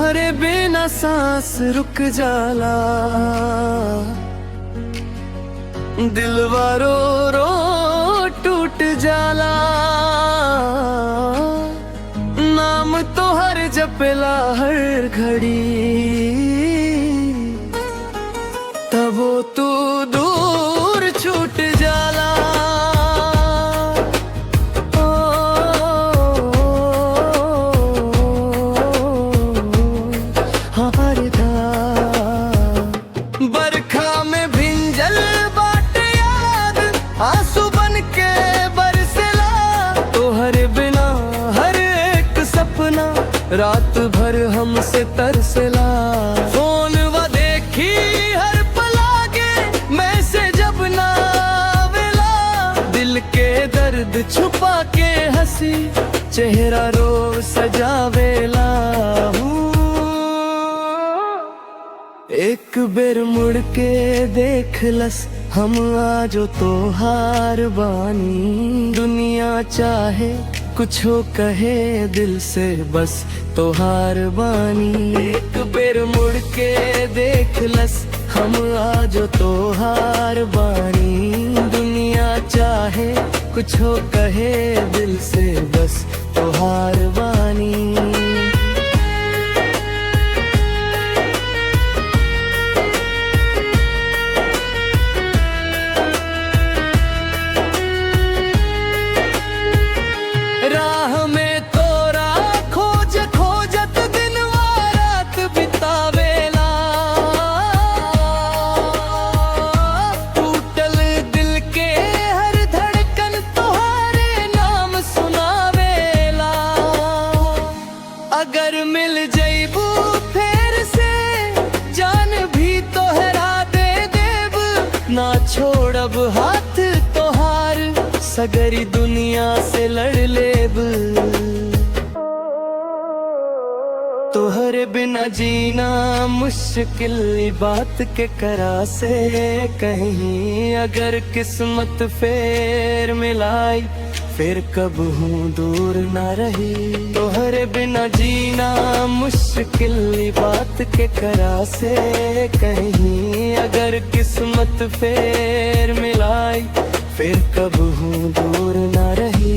तोहरे बिना सांस रुक जाला, दिलवा रो रो टूट जाला। नाम तोहर जपेला हर घड़ी, तबो तू दूर छूट जाला। बरखा में भिंजल बाट याद, आंसू बन के बरसला। तोहरे बिना हर एक सपना रात भर हमसे तरसला। फोन व देखी हर पलागे मैसेज जब ना आवेला। दिल के दर्द छुपा के हंसी चेहरा रोज सजावेला। एक बेर मुड़ के देख लस हम आजो तोहार बानी। दुनिया चाहे कुछो कहे दिल से बस तोहार बानी। एक बेर मुड़ के देख लस हम आजो तोहार बानी। दुनिया चाहे कुछो कहे दिल से बस तोहार बानी। राह में तोरा खोज खोजत दिनवा रात बितावेला। टूटल दिल के हर धड़कन तोहारे नाम सुनावेला। अगर मिल जइबू फिर से जान भी तोहरा दे देब। ना छोड़ब हाथ तोहार सगरी दुनिया से लड़ लेब। तोहरे बिना जीना मुश्किल बात के करा से कहीं। अगर किस्मत फेर मिलाई फिर कब हूँ दूर ना रही। तोहरे बिना जीना मुश्किल बात के करा से कहीं। अगर किस्मत फेर मिलाई फिर कब हूँ दूर ना रही।